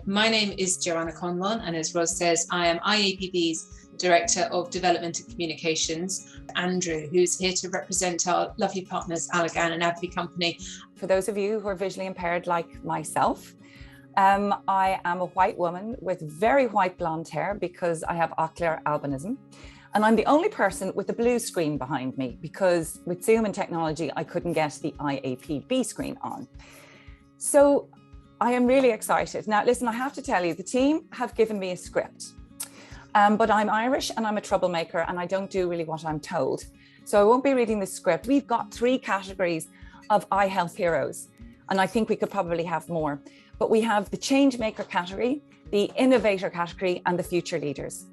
My name is Joanna Conlon, and as Ros says, I am IAPB's Director of Development and Communications. Andrew, who's here to represent our lovely partners, Allergan and AbbVie Company. For those of you who are visually impaired like myself, I am a white woman with very white blonde hair because I have ocular albinism. And I'm the only person with the blue screen behind me because with Zoom and technology, I couldn't get the IAPB screen on. So I am really excited. Now, listen, I have to tell you, the team have given me a script, but I'm Irish and I'm a troublemaker and I don't do really what I'm told. So I won't be reading the script. We've got 3 categories of eye health heroes, and I think we could probably have more. But we have the change maker category, the innovator category, and the future leaders.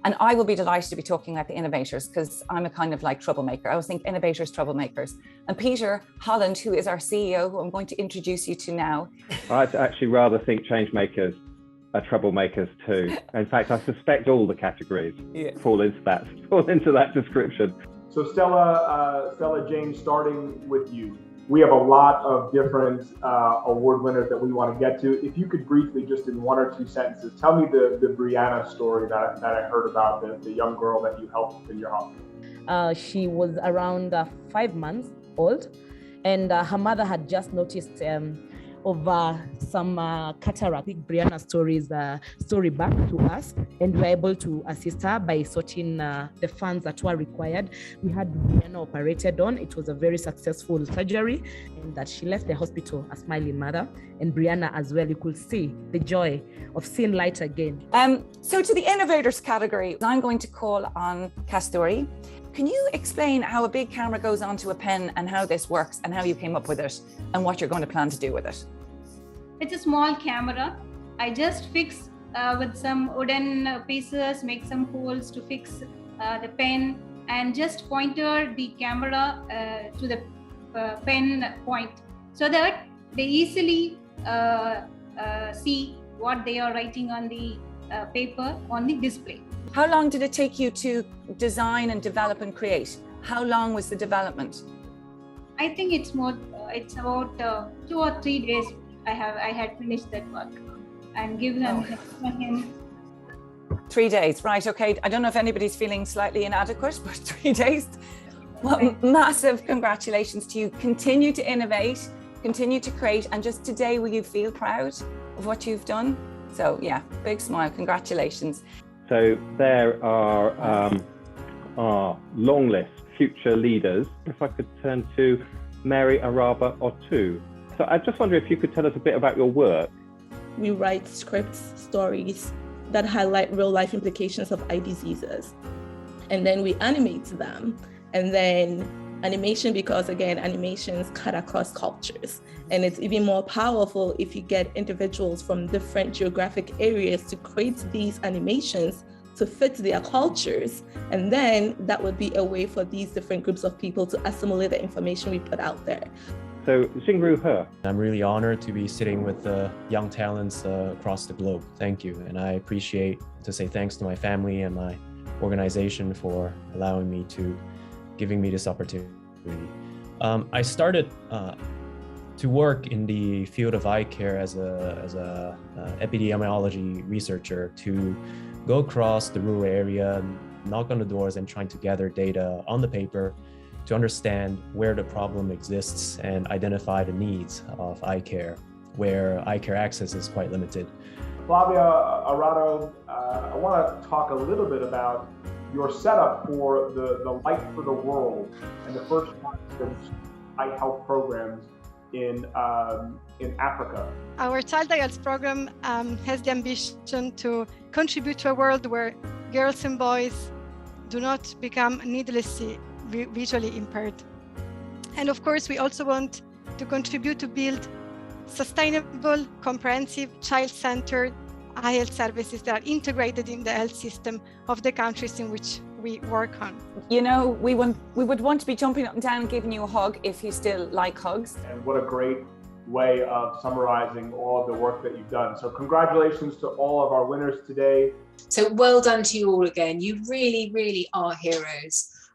And I will be delighted to be talking about the innovators because I'm a kind of like troublemaker. I always think innovators, troublemakers. And Peter Holland, who is our CEO, who I'm going to introduce you to now. I'd actually rather think change makers are troublemakers too. In fact, I suspect all the categories fall into that description. So Stella James, starting with you. We have a lot of different award winners that we want to get to. If you could briefly, just in 1 or 2 sentences, tell me the Brianna story that I heard about, the young girl that you helped in your hospital. She was around 5 months old, and her mother had just noticed over some cataract. Brianna's story back to us, and we were able to assist her by sorting the funds that were required. We had Brianna operated on. It was a very successful surgery, and that she left the hospital a smiling mother. And Brianna as well, you could see the joy of seeing light again. So to the innovators category, I'm going to call on Kasturi. Can you explain how a big camera goes onto a pen and how this works and how you came up with it and what you're going to plan to do with it? It's a small camera. I just fix with some wooden pieces, make some holes to fix the pen, and just pointer the camera to the pen point so that they easily see what they are writing on the paper on the display. How long did it take you to design and develop and create? How long was the development? I think it's about 2 or 3 days. I had finished that work and given him 3 days, right? Okay. I don't know if anybody's feeling slightly inadequate, but 3 days. Well, massive congratulations to you. Continue to innovate, continue to create, and just today, will you feel proud of what you've done? So yeah, big smile. Congratulations. So there are our long list future leaders. If I could turn to Mary Araba Otu. So I just wonder if you could tell us a bit about your work. We write scripts, stories that highlight real life implications of eye diseases. And then we animate them. And then animation, because again, animations cut across cultures. And it's even more powerful if you get individuals from different geographic areas to create these animations to fit their cultures. And then that would be a way for these different groups of people to assimilate the information we put out there. So Xingru He. I'm really honored to be sitting with young talents across the globe. Thank you. And I appreciate to say thanks to my family and my organization for allowing me to, giving me this opportunity. I started to work in the field of eye care as a epidemiology researcher, to go across the rural area, knock on the doors and trying to gather data on the paper to understand where the problem exists and identify the needs of eye care, where eye care access is quite limited. Flavia Arado, I want to talk a little bit about your setup for the Light for the World and the first eye health programs in Africa. Our Child Eye Health program has the ambition to contribute to a world where girls and boys do not become needlessly visually impaired. And of course, we also want to contribute to build sustainable, comprehensive, child-centered eye health services that are integrated in the health system of the countries in which we work on. You know, we would want to be jumping up and down and giving you a hug if you still like hugs. And what a great way of summarizing all of the work that you've done. So congratulations to all of our winners today. So well done to you all again. You really, really are heroes.